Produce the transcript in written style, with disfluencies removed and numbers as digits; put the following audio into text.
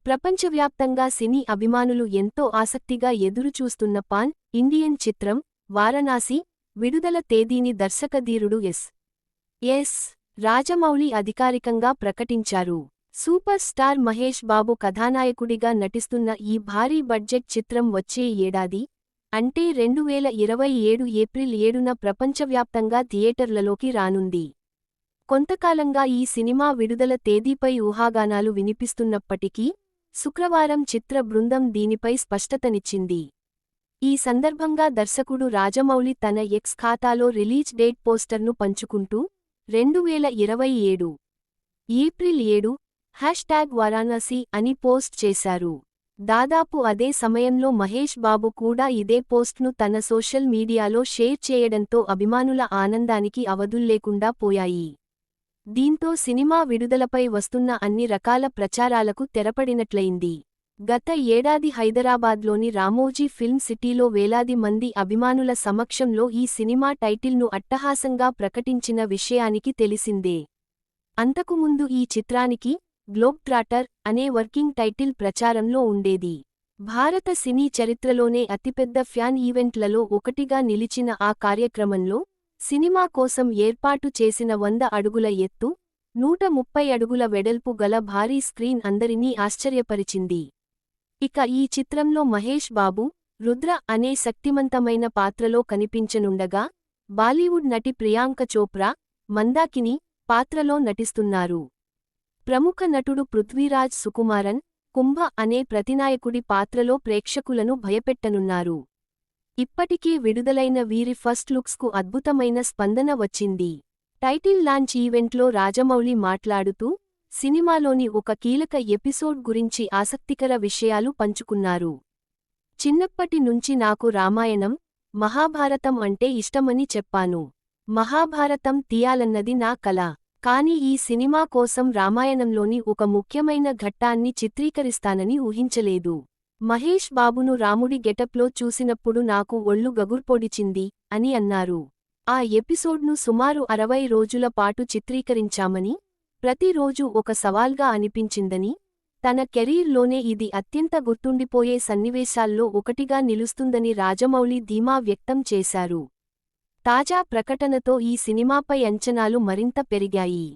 ప్రపంచవ్యాప్తంగా సినీ అభిమానులు ఎంతో ఆసక్తిగా ఎదురుచూస్తున్న పాన్ ఇండియన్ చిత్రం వారణాసి విడుదల తేదీని దర్శకధీరుడు ఎస్. రాజమౌళి అధికారికంగా ప్రకటించారు. సూపర్ స్టార్ మహేష్ బాబు కథానాయకుడిగా నటిస్తున్న ఈ భారీ బడ్జెట్ చిత్రం వచ్చే ఏడాది అంటే 2027 ఏప్రిల్ 7న ప్రపంచవ్యాప్తంగా థియేటర్లలోకి రానుంది. కొంతకాలంగా ఈ సినిమా విడుదల తేదీపై ఊహాగానాలు వినిపిస్తున్నప్పటికీ శుక్రవారం చిత్ర బృందం దీనిపై స్పష్టతనిచ్చింది. ఈ సందర్భంగా దర్శకుడు రాజమౌళి తన ఎక్స్ ఖాతాలో రిలీజ్ డేట్ పోస్టర్ను పంచుకుంటూ 2027 ఏప్రిల్ 7 #వారణాసి అని పోస్ట్ చేశారు. దాదాపు అదే సమయంలో మహేష్ బాబు కూడా ఇదే పోస్ట్ను తన సోషల్ మీడియాలో షేర్ చేయడంతో అభిమానుల ఆనందానికి అవధుల్లేకుండా పోయాయి. దీంతో సినిమా విడుదలపై వస్తున్న అన్ని రకాల ప్రచారాలకు తెరపడినట్లయింది. గత ఏడాది హైదరాబాద్లోని రామోజీ ఫిల్మ్ సిటీలో వేలాది మంది అభిమానుల సమక్షంలో ఈ సినిమా టైటిల్ను అట్టహాసంగా ప్రకటించిన విషయానికి తెలిసిందే. అంతకుముందు ఈ చిత్రానికి గ్లోబ్ ట్రాటర్ అనే వర్కింగ్ టైటిల్ ప్రచారంలో ఉండేది. భారత సినీ చరిత్రలోనే అతిపెద్ద ఫ్యాన్ ఈవెంట్లలో ఒకటిగా నిలిచిన ఆ కార్యక్రమంలో సినిమా కోసం ఏర్పాటు చేసిన 100 అడుగుల ఎత్తు, 130 అడుగుల వెడల్పు గల భారీ స్క్రీన్ అందరినీ ఆశ్చర్యపరిచింది. ఇక ఈ చిత్రంలో మహేష్ బాబు, రుద్ర అనే శక్తిమంతమైన పాత్రలో కనిపించనుండగా, బాలీవుడ్ నటి ప్రియాంక చోప్రా, మందాకిని పాత్రలో నటిస్తున్నారు. ప్రముఖ నటుడు పృథ్వీరాజ్ సుకుమారన్, కుంభ అనే ప్రతినాయకుడి పాత్రలో ప్రేక్షకులను భయపెట్టనున్నారు. ఇప్పటికే విడుదలైన వీరి ఫస్ట్ లుక్స్కు అద్భుతమైన స్పందన వచ్చింది. టైటిల్ లాంచ్ ఈవెంట్లో రాజమౌళి మాట్లాడుతూ సినిమాలోని ఒక కీలక ఎపిసోడ్ గురించి ఆసక్తికర విషయాలు పంచుకున్నారు. చిన్నప్పటి నుంచి నాకు రామాయణం, మహాభారతం అంటే ఇష్టమని చెప్పాను. మహాభారతం తీయాలన్నది నా కల. కానీ ఈ సినిమా కోసం రామాయణంలోని ఒక ముఖ్యమైన ఘట్టాన్ని చిత్రీకరిస్తానని ఊహించలేదు. మహేష్ బాబును రాముడి గెటప్లో చూసినప్పుడు నాకు ఒళ్ళు గగుర్పొడిచింది అని అన్నారు. ఆ ఎపిసోడ్ను సుమారు 60 రోజుల పాటు చిత్రీకరించామని, ప్రతిరోజూ ఒక సవాల్గా అనిపించిందని, తన కెరీర్లోనే ఇది అత్యంత గుర్తుండిపోయే సన్నివేశాల్లో ఒకటిగా నిలుస్తుందని రాజమౌళి ధీమా వ్యక్తం చేశారు. తాజా ప్రకటనతో ఈ సినిమాపై అంచనాలు మరింత పెరిగాయి.